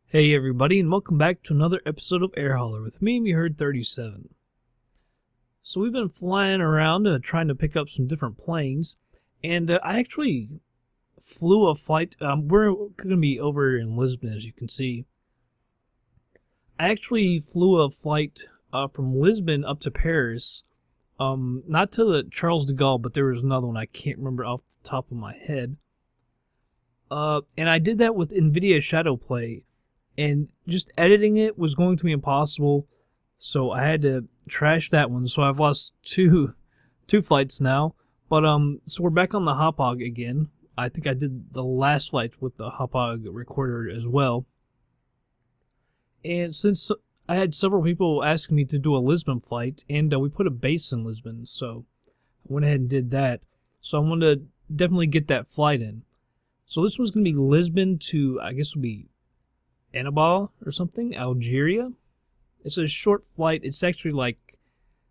Hey everybody, and welcome back to another episode of Air Hauler with me, MeHerd37. So we've been flying around trying to pick up some different planes, and I actually flew a flight. We're going to be over in Lisbon, as you can see. I actually flew a flight from Lisbon up to Paris, not to the Charles de Gaulle, but there was another one I can't remember off the top of my head. And I did that with NVIDIA Shadowplay. And just editing it was going to be impossible, so I had to trash that one. So I've lost two flights now. But so we're back on the Hauppauge again. I think I did the last flight with the Hauppauge recorder as well. And since I had several people asking me to do a Lisbon flight, and we put a base in Lisbon, so I went ahead and did that. So I wanted to definitely get that flight in. So this one's going to be Lisbon to, I guess, would be Annaba or something, Algeria. It's a short flight. It's actually like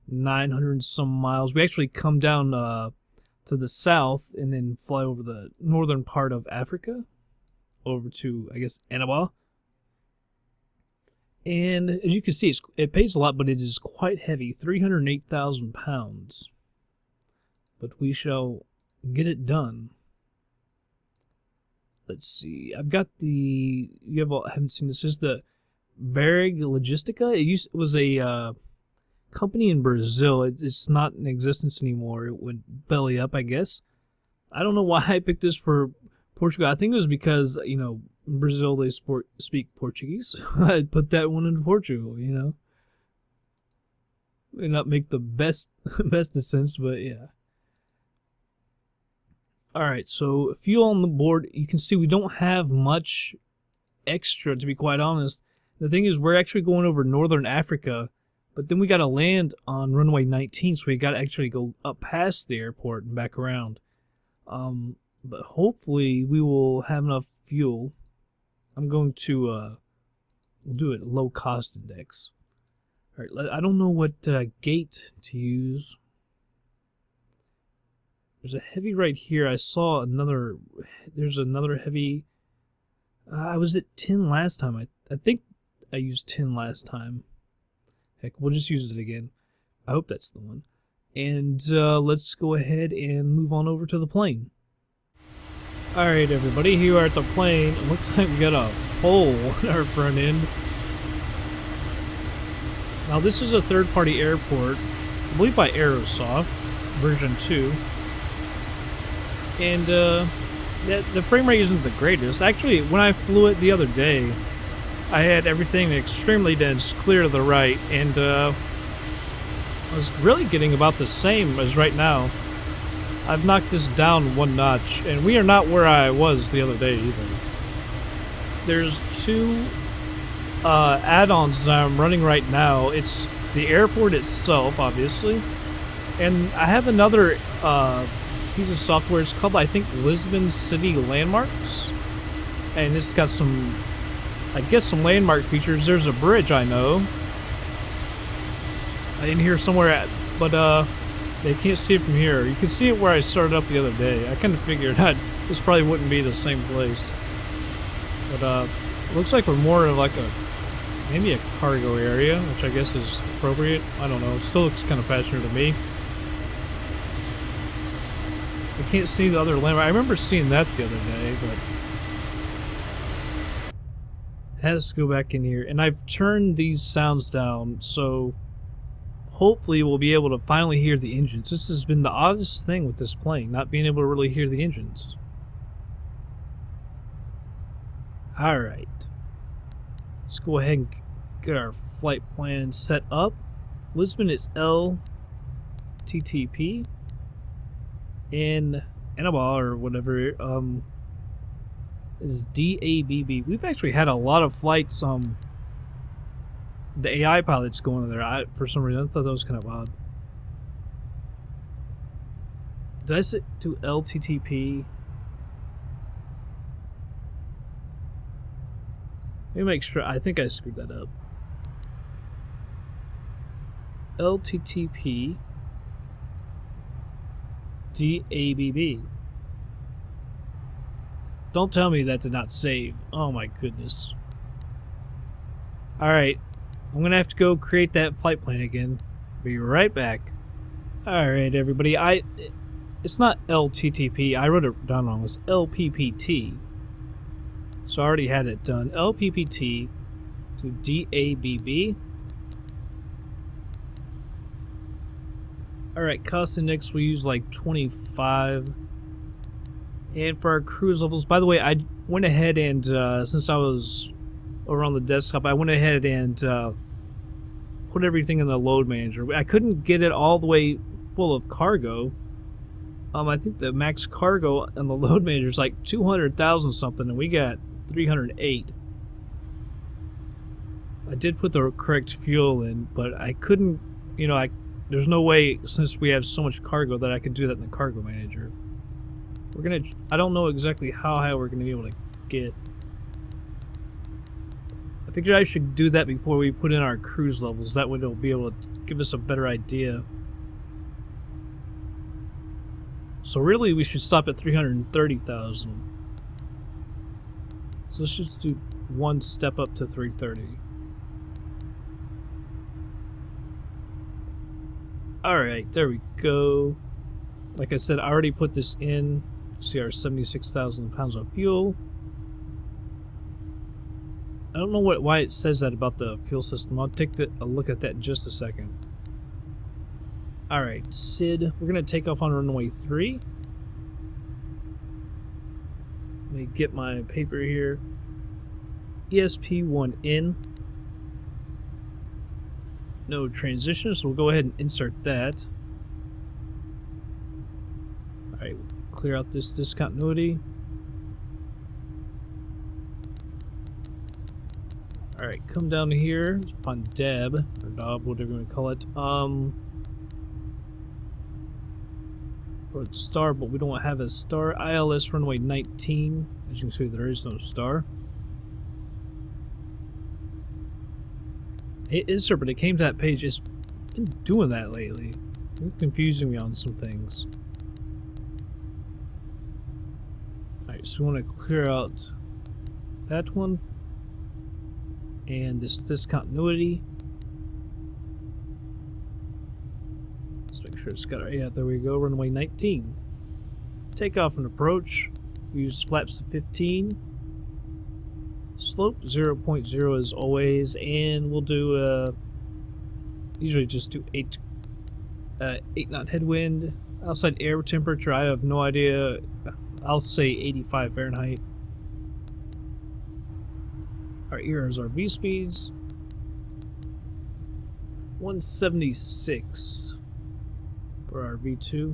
900 some miles. We actually come down to the south and then fly over the northern part of Africa over to, I guess, Annaba. And as you can see, it pays a lot, but it is quite heavy, 308,000 pounds. But we shall get it done. Let's see. I've got the. Haven't seen this. This is the Varig Logistica. It was a company in Brazil. It's not in existence anymore. It went belly up, I guess. I don't know why I picked this for Portugal. I think it was because, in Brazil they speak Portuguese. I put that one in Portugal. May not make the best sense, but yeah. Alright, so fuel on the board, you can see we don't have much extra, to be quite honest. The thing is, we're actually going over northern Africa, but then we got to land on runway 19, so we got to actually go up past the airport and back around. But hopefully we will have enough fuel. I'm going to we'll do it low cost index. Alright, I don't know what gate to use. There's a heavy right here. I saw another. There's another heavy. I was at 10 last time. I think I used 10 last time. Heck, we'll just use it again. I hope that's the one. And let's go ahead and move on over to the plane. Alright, everybody. Here we are at the plane. It looks like we got a hole in our front end. Now, this is a third-party airport, I believe by Aerosoft, version 2. And the frame rate isn't the greatest. Actually, when I flew it the other day, I had everything extremely dense, clear to the right, and I was really getting about the same as right now. I've knocked this down one notch, and we are not where I was the other day either. There's two add-ons that I'm running right now. It's the airport itself, obviously, and I have another piece of software. It's called, I think, Lisbon City Landmarks, and it's got some, I guess, some landmark features. There's a bridge, I know, in here somewhere, but they can't see it from here. You can see it where I started up the other day. I kind of figured this probably wouldn't be the same place, but it looks like we're more of like maybe a cargo area, which I guess is appropriate. I don't know. It still looks kind of passenger to me. I can't see the other landmark. I remember seeing that the other day, but it has to go back in here. And I've turned these sounds down, so hopefully we'll be able to finally hear the engines. This has been the oddest thing with this plane, not being able to really hear the engines. Alright. Let's go ahead and get our flight plan set up. Lisbon is LTTP. In Annaba or whatever is DABB. We've actually had a lot of flights. The AI pilots going there. For some reason, I thought that was kind of odd. Did I say do LTTP? Let me make sure. I think I screwed that up. LTTP. DABB. Don't tell me that did not save. Oh my goodness. Alright, I'm gonna have to go create that flight plan again. Be right back. Alright, everybody, it's not LTTP, I wrote it down wrong, it's LPPT. So I already had it done. LPPT to DABB. Alright, cost index we use like 25. And for our cruise levels, by the way, I went ahead and, since I was over on the desktop, I went ahead and put everything in the load manager. I couldn't get it all the way full of cargo. I think the max cargo on the load manager is like 200,000 something, and we got 308. I did put the correct fuel in, but I couldn't, you know, there's no way, since we have so much cargo, that I could do that in the cargo manager. I don't know exactly how high we're gonna be able to get. I figured I should do that before we put in our cruise levels. That way it'll be able to give us a better idea. So really we should stop at 330,000. So let's just do one step up to 330. Alright, there we go. Like I said, I already put this in. See our 76,000 pounds of fuel. I don't know why it says that about the fuel system. I'll take a look at that in just a second. Alright, Sid, we're going to take off on runway 3. Let me get my paper here. ESP1 no transition, so we'll go ahead and insert that. Alright, clear out this discontinuity. Alright, come down here upon DABB, or DABB, whatever you want to call it. Or star, but we don't have a star. ILS runway 19. As you can see, there is no star. It insert, but it came to that page. It's been doing that lately. It's confusing me on some things. Alright, so we want to clear out that one. And this discontinuity. Let's make sure it's got our, yeah, there we go, runway 19. Takeoff and approach. We use flaps 15. Slope 0.0 as always, and we'll do usually just do 8 knot headwind. Outside air temperature, I have no idea. I'll say 85 Fahrenheit. Here's our V speeds. 176 for our V2.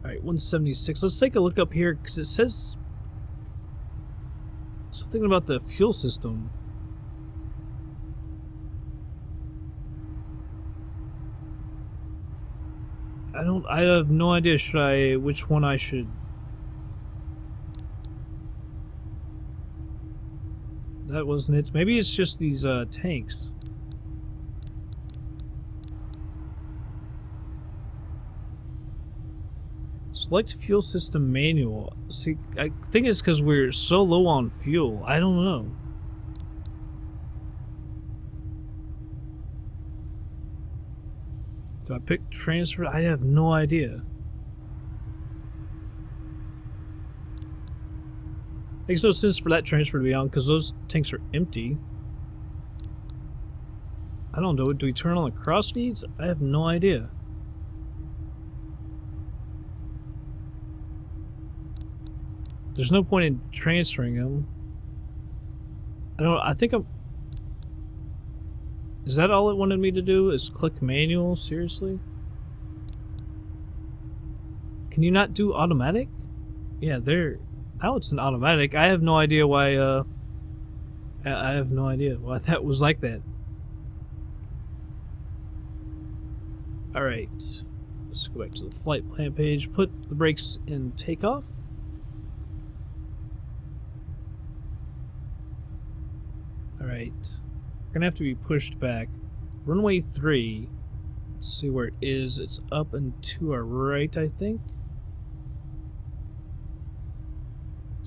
Alright, 176. Let's take a look up here because it says something about the fuel system. I have no idea which one I should. That wasn't it. Maybe it's just these tanks. Select fuel system manual. See, I think it's because we're so low on fuel. I don't know. Do I pick transfer? I have no idea. Makes no sense for that transfer to be on because those tanks are empty. I don't know. Do we turn on the cross feeds? I have no idea. There's no point in transferring them. I think I'm... Is that all it wanted me to do? Is click manual? Seriously? Can you not do automatic? Yeah, there... Now it's an automatic. I have no idea why, I have no idea why that was like that. Alright. Let's go back to the flight plan page. Put the brakes in takeoff. Alright. We're gonna have to be pushed back. Runway 3. Let's see where it is. It's up and to our right, I think.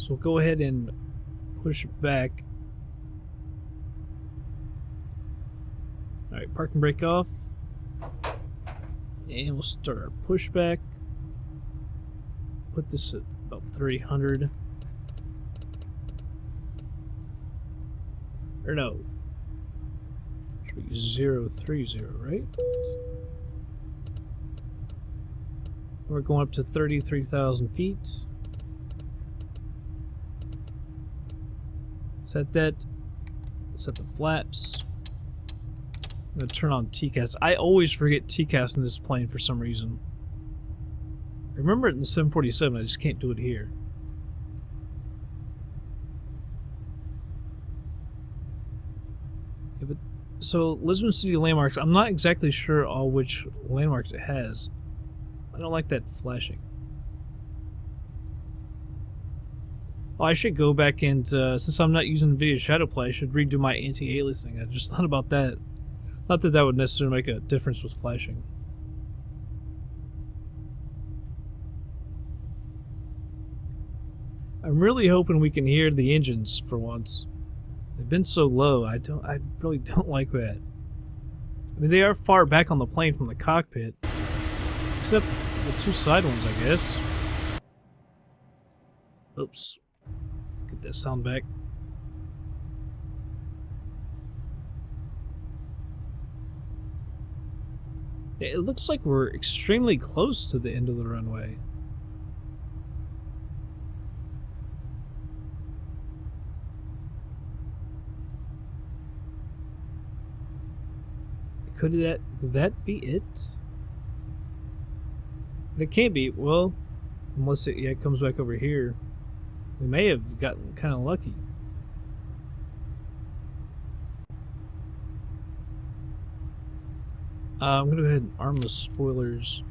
So we'll go ahead and push back. Alright, park and brake off. And we'll start our pushback. Put this at about 300. Or no. Should be 030, right? We're going up to 33,000 feet. Set that. Set the flaps. I'm going to turn on TCAS. I always forget TCAS in this plane for some reason. I remember it in the 747, I just can't do it here. Yeah, but, so, Lisbon City landmarks, I'm not exactly sure all which landmarks it has. I don't like that flashing. Oh, I should go back and, since I'm not using NVIDIA Shadowplay, I should redo my anti-aliasing. I just thought about that. Not that that would necessarily make a difference with flashing. I'm really hoping we can hear the engines for once. They've been so low, I really don't like that. I mean, they are far back on the plane from the cockpit. Except the two side ones, I guess. Oops. Get that sound back. Yeah, it looks like we're extremely close to the end of the runway. Could that be it? It can't be. Well, unless it comes back over here. We may have gotten kind of lucky. I'm going to go ahead and arm the spoilers.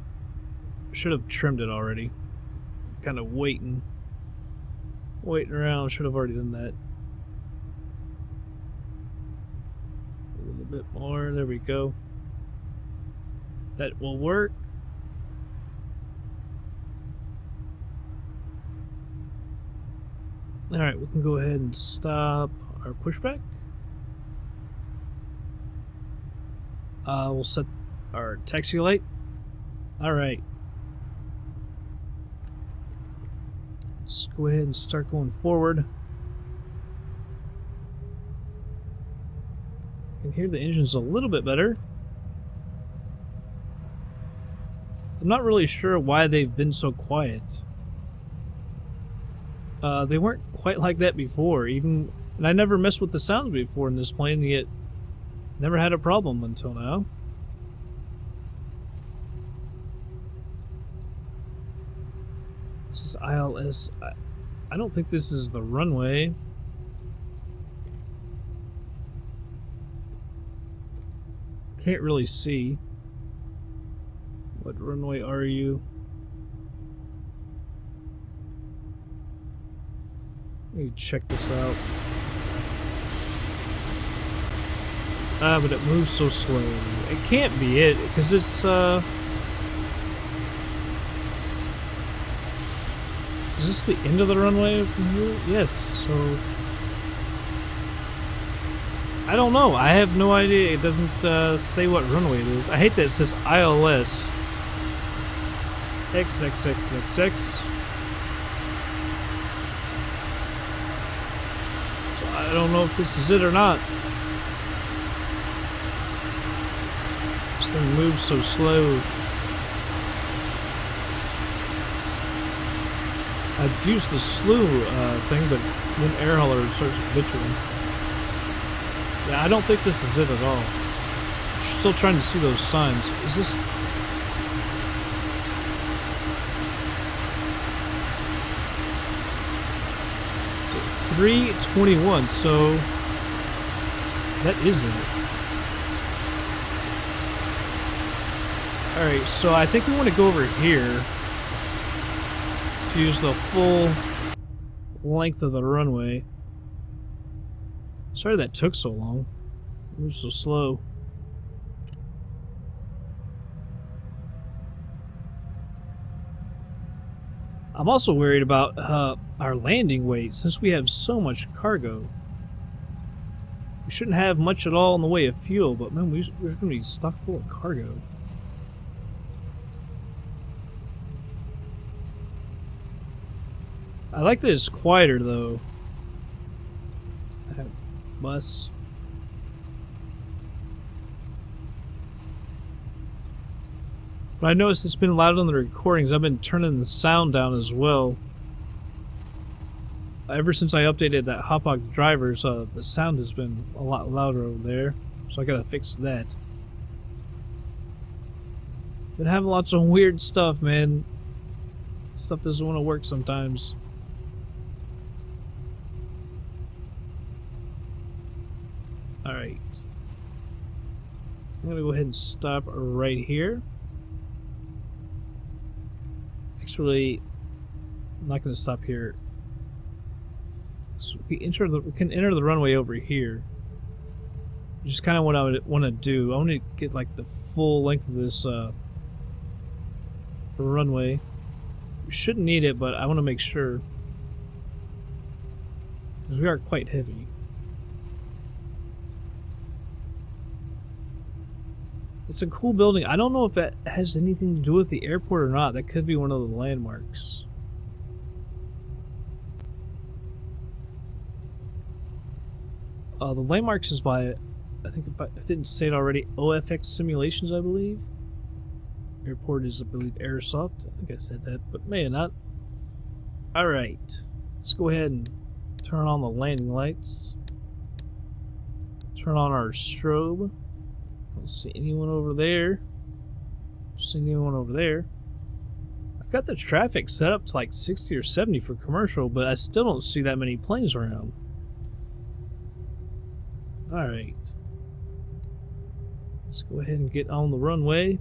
Should have trimmed it already. Kind of waiting around. Should have already done that. A little bit more. There we go. That will work. Alright, we can go ahead and stop our pushback. We'll set our taxi light. Alright. Let's go ahead and start going forward. I can hear the engines a little bit better. I'm not really sure why they've been so quiet. They weren't quite like that before, and I never messed with the sounds before in this plane, yet never had a problem until now. This is ILS. I don't think this is the runway. Can't really see. What runway are you? Let me check this out. But it moves so slow. It can't be it, because it's, is this the end of the runway from here? Yes, so... I don't know. I have no idea. It doesn't say what runway it is. I hate that it says ILS. XXXXX. So I don't know if this is it or not. This thing moves so slow. I'd use the slew thing, but then air hauler starts bitching. Yeah, I don't think this is it at all. Still trying to see those signs. Is this... 321, so that isn't it. Alright, so I think we want to go over here to use the full length of the runway. Sorry that took so long. It moves so slow. I'm also worried about our landing weight since we have so much cargo. We shouldn't have much at all in the way of fuel, but man, we're going to be stuck full of cargo. I like that it's quieter though. Bus. But I noticed it's been loud on the recordings. I've been turning the sound down as well. Ever since I updated that Hopog drivers, the sound has been a lot louder over there. So I gotta fix that. Been having lots of weird stuff, man. Stuff doesn't want to work sometimes. Alright. I'm gonna go ahead and stop right here. Actually, I'm not gonna stop here. So we can enter the runway over here. Which is kind of what I would want to do. I want to get like the full length of this runway. We shouldn't need it, but I want to make sure. Because we are quite heavy. It's a cool building. I don't know if that has anything to do with the airport or not. That could be one of the landmarks. The landmarks is by, I think if I didn't say it already, OFX Simulations, I believe. Airport is, I believe, Aerosoft. I think I said that, but may not. Alright. Let's go ahead and turn on the landing lights. Turn on our strobe. I don't see anyone over there. Don't see anyone over there. I've got the traffic set up to like 60 or 70 for commercial, but I still don't see that many planes around. Alright. Let's go ahead and get on the runway.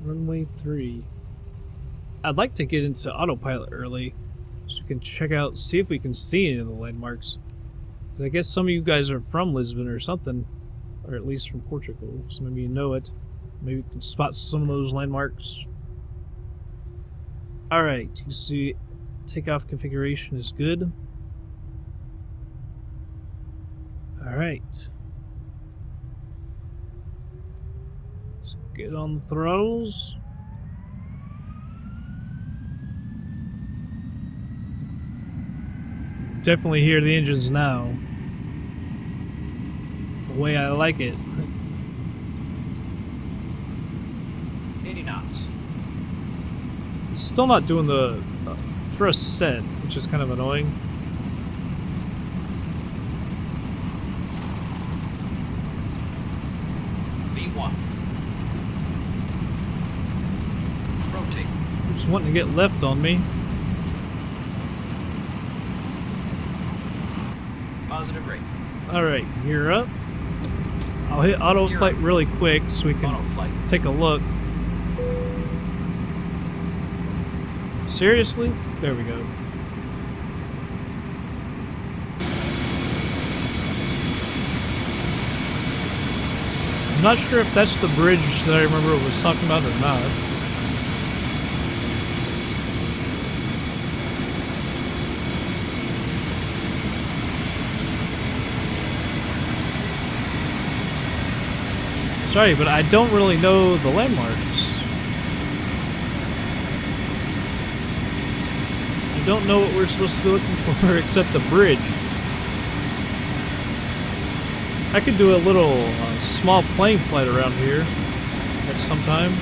Runway 3. I'd like to get into autopilot early so we can check out, see if we can see any of the landmarks. I guess some of you guys are from Lisbon or something. Or at least from Portugal, so maybe you know it. Maybe you can spot some of those landmarks. Alright, you see takeoff configuration is good. Alright. Let's get on the throttles. Definitely hear the engines now. The way I like it. 80 knots. It's still not doing the thrust set, which is kind of annoying. V1. Rotate. It's wanting to get left on me. Positive rate. Alright, gear up. I'll hit auto flight really quick so we can take a look. Seriously? There we go. I'm not sure if that's the bridge that I remember it was talking about or not. Sorry, but I don't really know the landmarks. I don't know what we're supposed to be looking for except the bridge. I could do a little small plane flight around here at some time.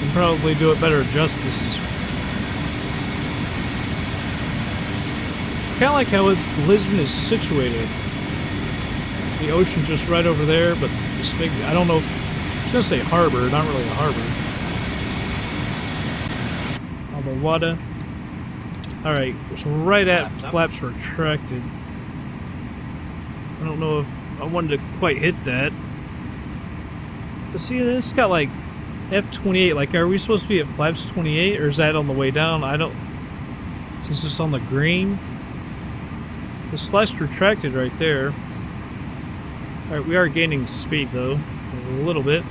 And probably do it better justice. Kind of like how Lisbon is situated. The ocean's just right over there, but this big, I don't know, I was gonna say harbor, not really a harbor. All the water. Alright, so right at flaps retracted. I don't know if I wanted to quite hit that. But see, this got like F28, like are we supposed to be at flaps 28 or is that on the way down? I don't Since it's on the green. The slash retracted right there. Alright, we are gaining speed though. A little bit.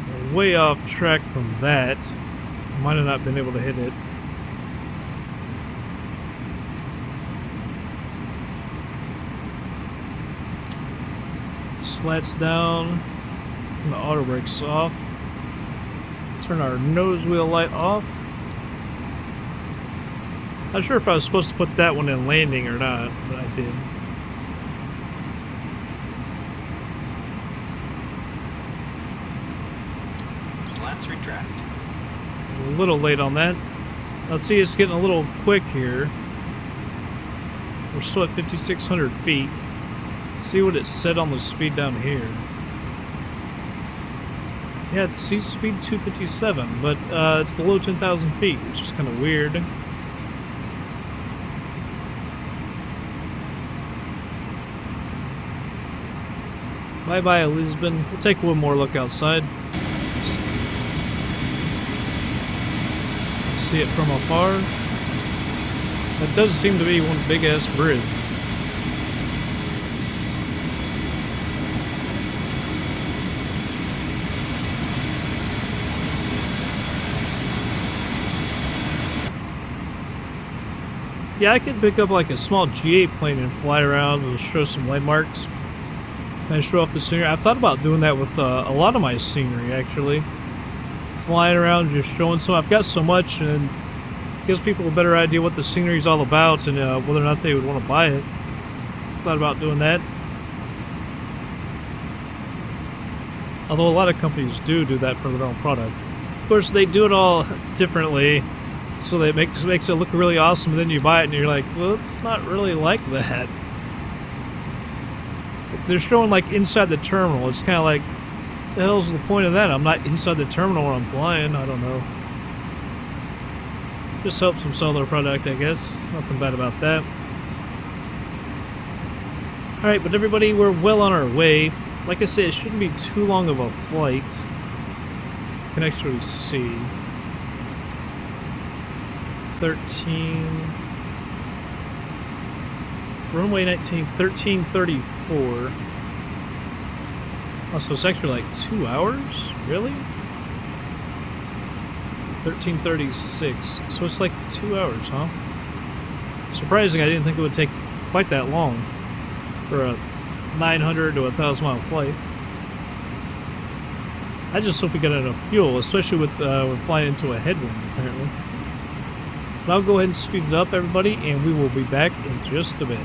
We're way off track from that. Might have not been able to hit it. Slats down. Turn the auto brakes off. Turn our nose wheel light off. Not sure if I was supposed to put that one in landing or not, but I did. Slats retract. A little late on that. Let's see, it's getting a little quick here. We're still at 5,600 feet. See what it said on the speed down here. Yeah, see speed 257, but it's below 10,000 feet, which is kind of weird. Bye-bye, Lisbon. We'll take one more look outside. See it from afar. That does seem to be one big-ass bridge. Yeah, I could pick up like a small G8 plane and fly around and show some landmarks. And show off the scenery. I've thought about doing that with a lot of my scenery, actually. Flying around, just showing some. I've got so much, and it gives people a better idea what the scenery is all about and whether or not they would want to buy it. Thought about doing that. Although a lot of companies do that for their own product. Of course, they do it all differently. So that makes it look really awesome, and then you buy it and you're like, well, it's not really like that. They're showing like inside the terminal. It's kind of like, the hell's the point of that? I'm not inside the terminal when I'm flying. I don't know. Just helps them sell their product, I guess. Nothing bad about that. Alright, but everybody, we're well on our way. Like I said, it shouldn't be too long of a flight. You can actually see. 13 runway 19 1334. Oh, so it's actually like 2 hours? Really? 1336. So it's like 2 hours, huh? Surprising, I didn't think it would take quite that long for a 900 to 1,000 mile flight. I just hope we get enough fuel, especially with we're flying into a headwind apparently. But I'll go ahead and speed it up, everybody, and we will be back in just a bit.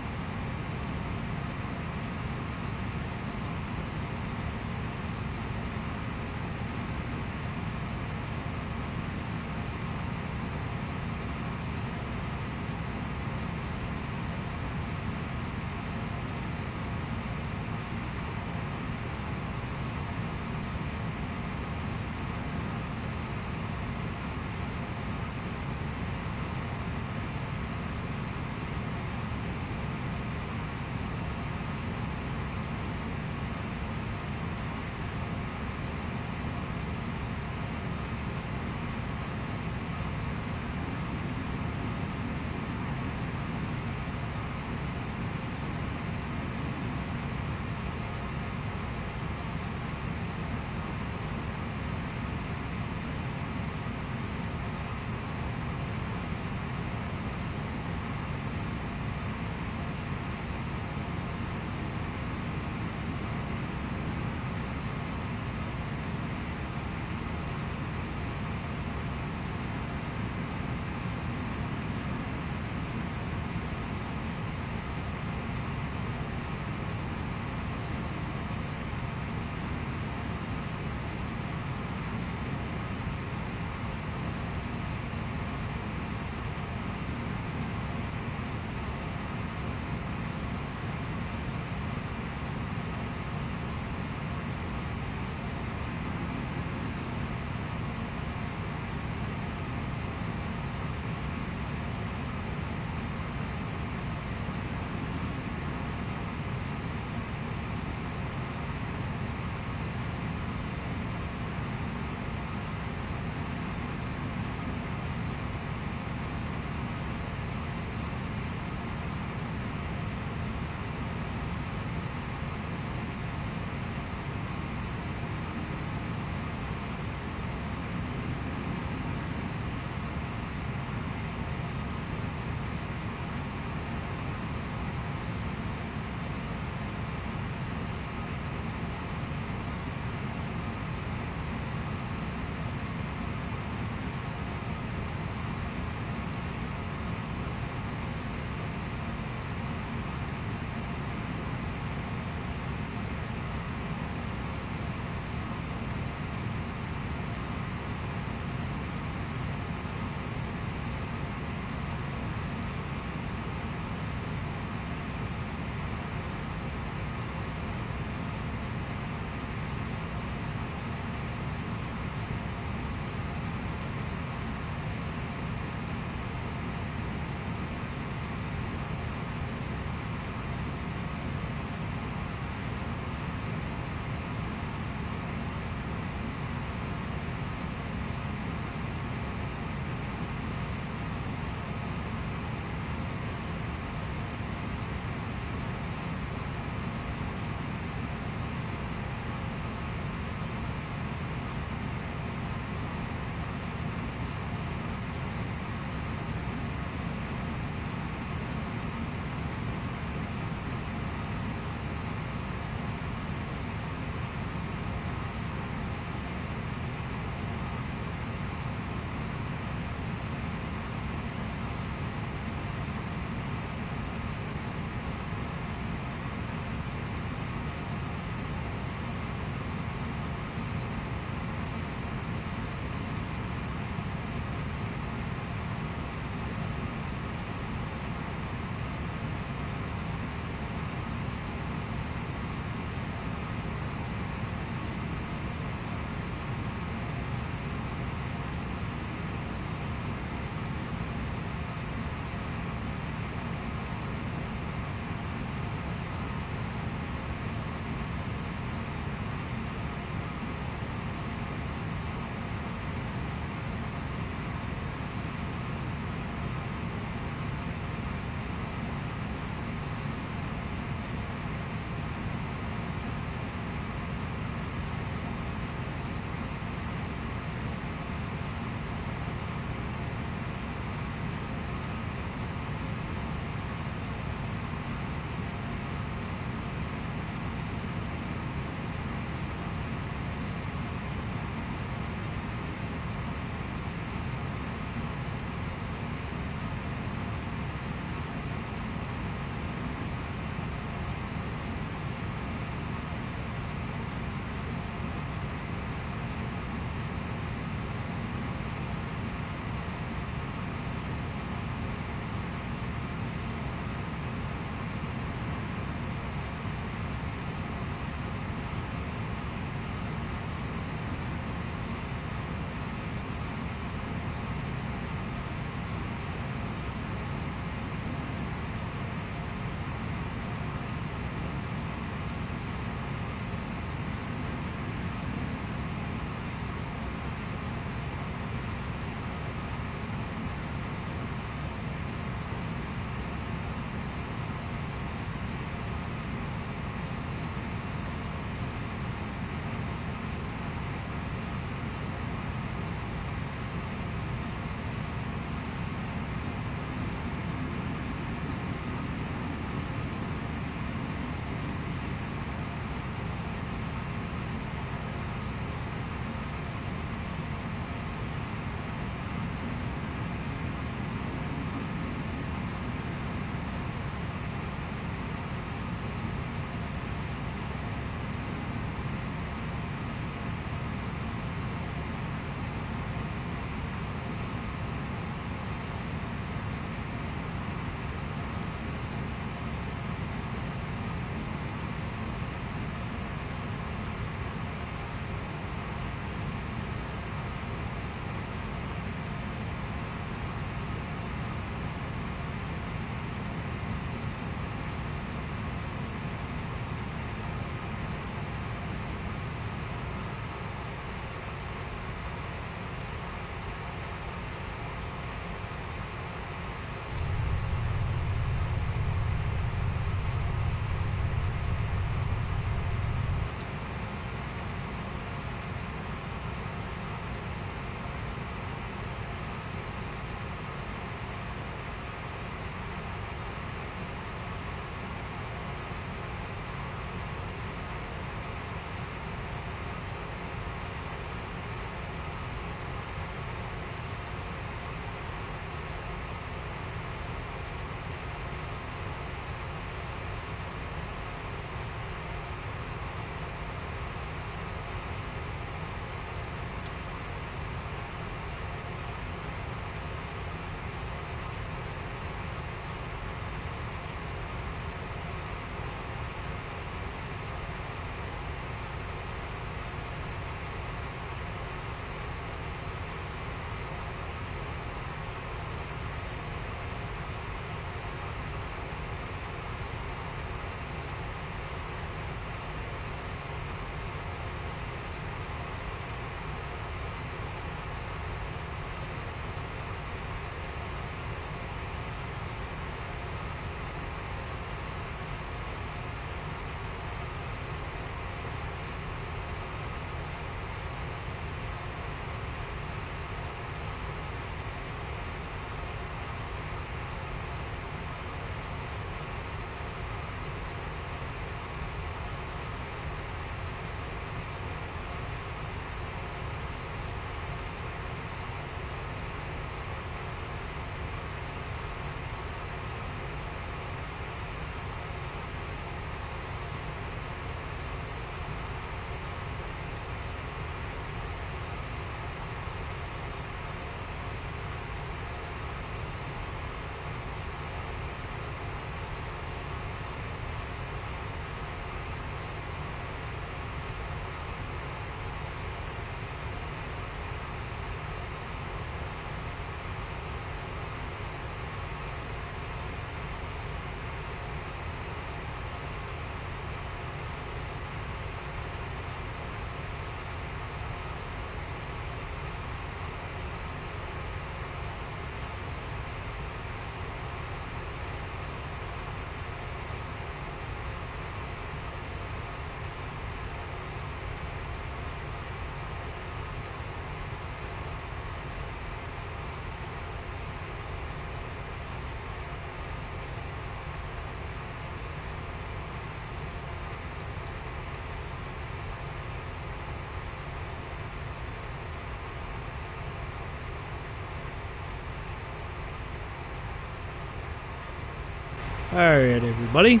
Alright, everybody.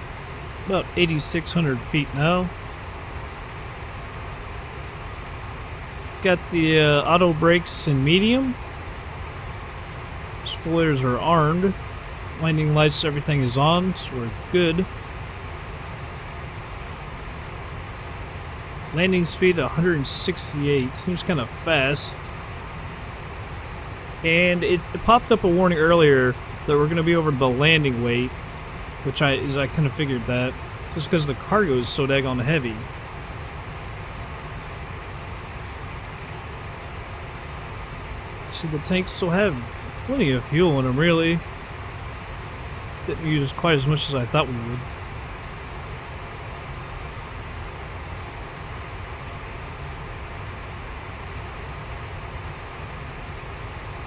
About 8,600 feet now. Got the auto brakes in medium. Spoilers are armed. Landing lights, everything is on, so we're good. Landing speed 168. Seems kind of fast. And it popped up a warning earlier that we're going to be over the landing weight, which I kind of figured that, just because the cargo is so daggone heavy. See, the tanks still have plenty of fuel in them, really. Didn't use quite as much as I thought we would.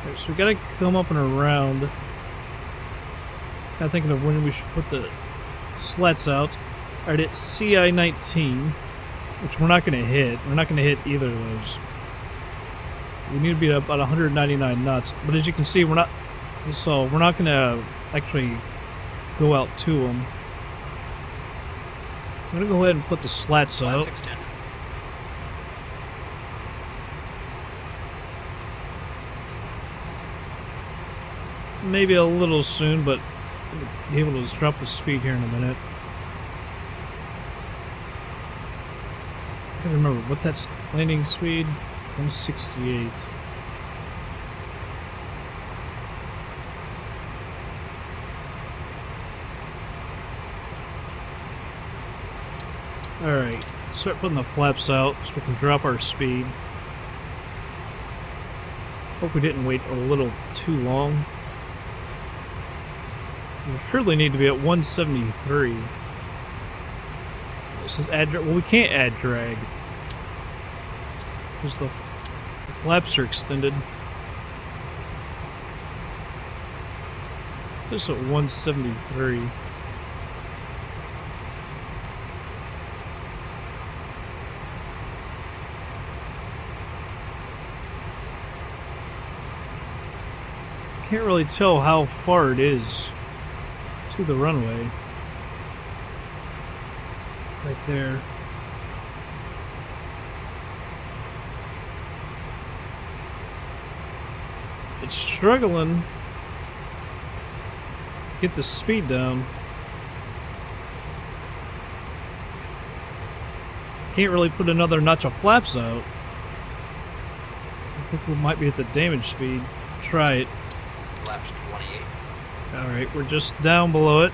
Alright, so we gotta come up and around. Kinda thinking of when we should put the slats out. Alright, it's CI-19, which we're not gonna hit. We're not gonna hit either of those. We need to be about 199 knots, but as you can see, we're not gonna actually go out to them. I'm gonna go ahead and put the slats out. Extended. Maybe a little soon, but be able to drop the speed here in a minute. I can't remember what that's landing speed. 168. Alright, start putting the flaps out so we can drop our speed. Hope we didn't wait a little too long. We surely need to be at 173. It says add drag. Well, we can't add drag because the flaps are extended. This is at 173. Can't really tell how far it is to the runway. Right there. It's struggling to get the speed down. Can't really put another notch of flaps out. I think we might be at the damage speed. Try it. Flaps 28. Alright, we're just down below it.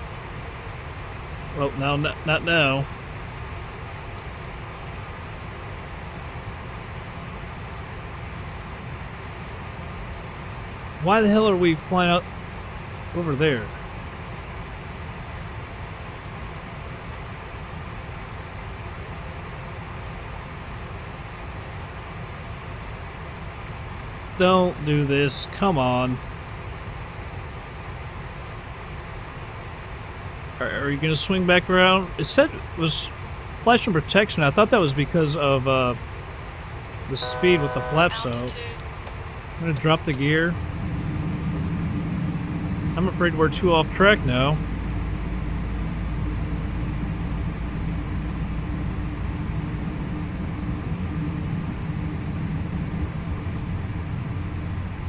Well, now, not now. Why the hell are we flying out over there? Don't do this. Come on. Are you going to swing back around? It said it was flashing protection. I thought that was because of the speed with the flaps out. I'm going to drop the gear. I'm afraid we're too off track now.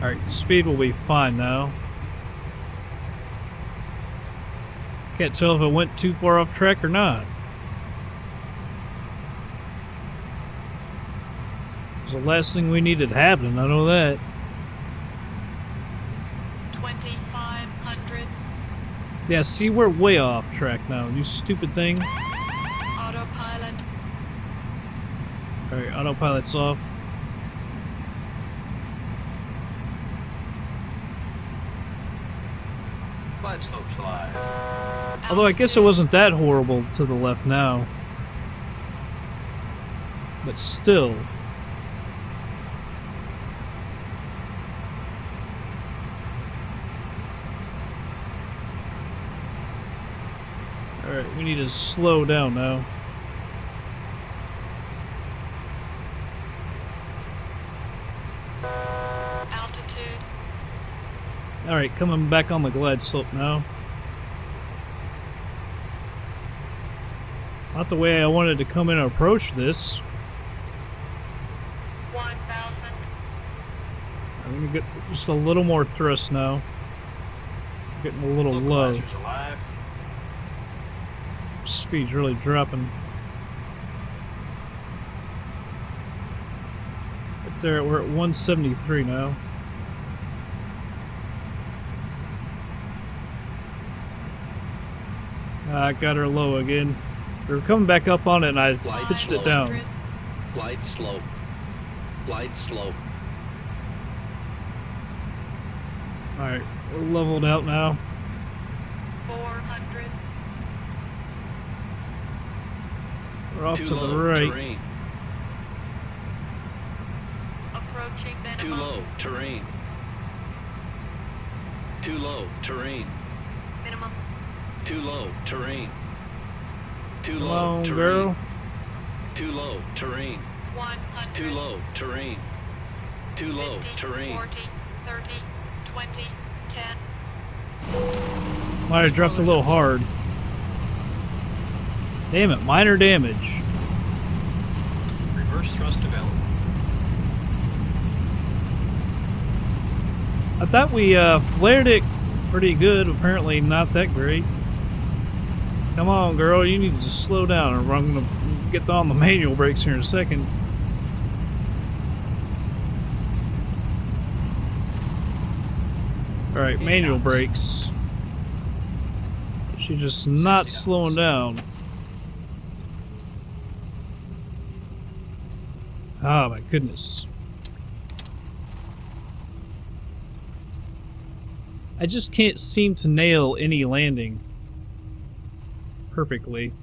Alright, the speed will be fine now. Can't tell if it went too far off track or not. It's the last thing we needed happening, I know that. 2,500. Yeah, see, we're way off track now, you stupid thing. Autopilot. Alright, autopilot's off. Glide slopes live. Although I guess it wasn't that horrible to the left now. But still. Alright, we need to slow down now. Altitude. Alright, coming back on the glide slope now. Not the way I wanted to come in and approach this. 1,000. I'm gonna get just a little more thrust now. Getting a little low. Localizers alive. Speed's really dropping. Right there, we're at 173 now. I got her low again. We were coming back up on it and I pitched it down. Glide slope. Glide slope. Alright, we're leveled out now. 400. We're off Too to low the right. terrain. Approaching Too minimum. low terrain. Too low terrain. Minimum. Too low terrain. Too Come low on, terrain. girl. Too low terrain. 100. Too low terrain. Too low 50, terrain. 40, 30, 20, 10. Might have dropped a little hard. Damn it, minor damage. Reverse thrust available. I thought we flared it pretty good. Apparently not that great. Come on, girl. You need to just slow down or I'm going to get on the manual brakes here in a second. Alright, manual brakes. She's just not slowing down. Oh my goodness. I just can't seem to nail any landing perfectly.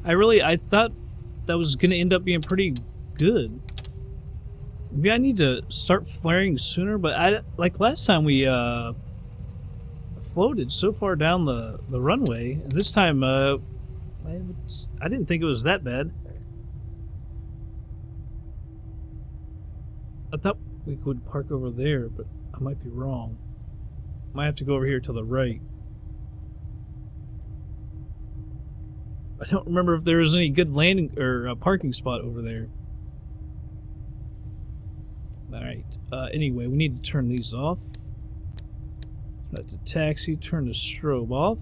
I thought that was going to end up being pretty good. Maybe I need to start flaring sooner, but like last time we floated so far down the runway, and this time I didn't think it was that bad. I thought we could park over there, but I might be wrong. Might have to go over here to the right. I don't remember if there was any good landing or parking spot over there. Alright, anyway, we need to turn these off. That's a taxi, turn the strobe off.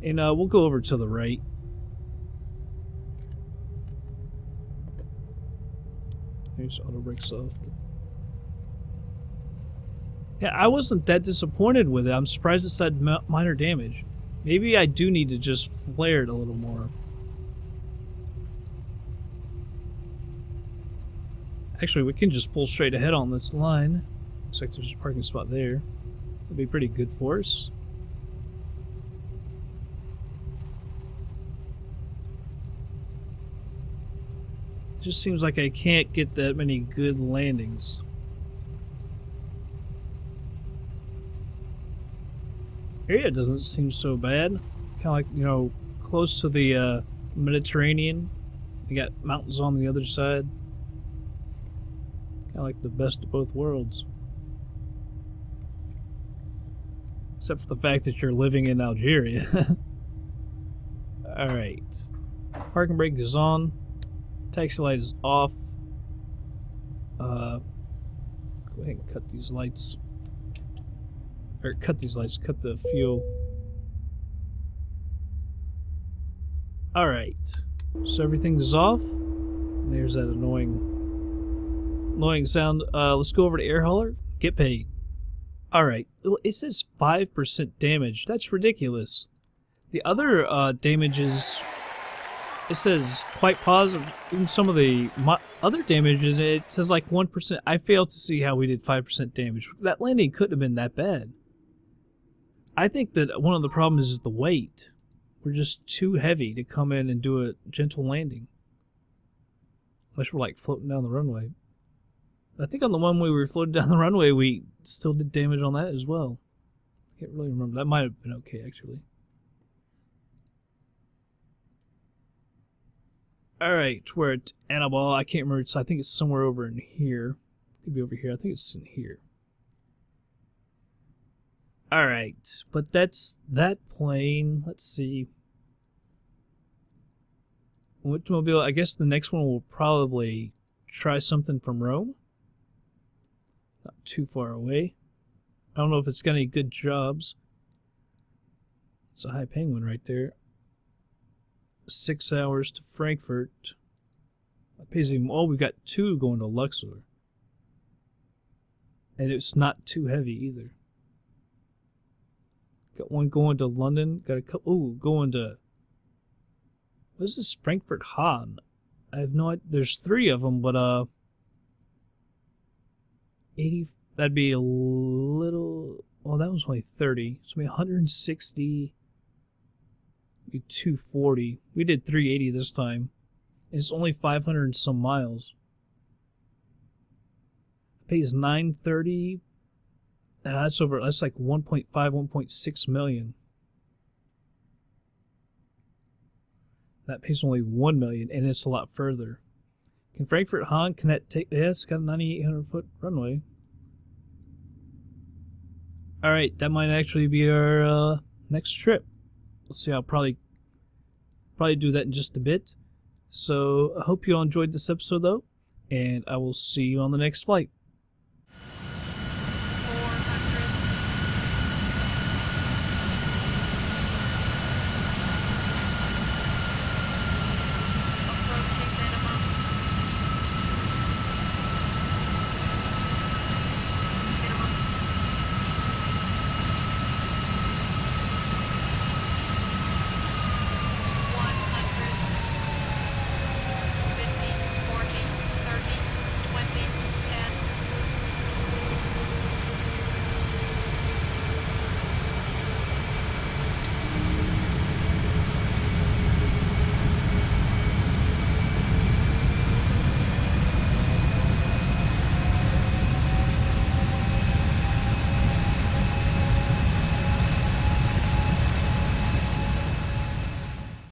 And we'll go over to the right. Here's auto brakes off. Yeah, I wasn't that disappointed with it. I'm surprised it said minor damage. Maybe I do need to just flare it a little more. Actually, we can just pull straight ahead on this line. Looks like there's a parking spot there. That'd be pretty good for us. Just seems like I can't get that many good landings. Area doesn't seem so bad. Kind of like, you know, close to the Mediterranean. You got mountains on the other side. Kind of like the best of both worlds. Except for the fact that you're living in Algeria. Alright. Parking brake is on. Taxi light is off. Go ahead and cut these lights. Or cut these lights, cut the fuel. Alright. So everything's off. There's that annoying sound. Let's go over to air hauler. Get paid. Alright. Well, it says 5% damage. That's ridiculous. The other damages, it says quite positive. In some of the other damages, it says like 1%. I failed to see how we did 5% damage. That landing couldn't have been that bad. I think that one of the problems is the weight. We're just too heavy to come in and do a gentle landing. Unless we're like floating down the runway. I think on the one we were floating down the runway, we still did damage on that as well. Can't really remember. That might have been okay, actually. Alright, we're at Annaba. I can't remember. I think it's somewhere over in here. Could be over here. I think it's in here. Alright, but that's that plane. Let's see. Which mobile? I guess the next one will probably try something from Rome. Not too far away. I don't know if it's got any good jobs. It's a high paying one right there. 6 hours to Frankfurt. That pays even. Oh, we got 2 going to Luxor. And it's not too heavy either. Got one going to London. Got a couple. Oh, going to. What is this? Frankfurt Hahn. I have no idea. There's 3 of them, but 80. That'd be a little. Well, that was only 30. So maybe 160. Maybe 240. We did 380 this time. And it's only 500 and some miles. It pays 930. That's over. That's like 1.5, 1.6 million. That pays only 1 million, and it's a lot further. Can Frankfurt Hahn connect? Yeah, it's got a 9,800 foot runway. All right, that might actually be our next trip. Let's see. I'll probably do that in just a bit. So I hope you all enjoyed this episode, though, and I will see you on the next flight.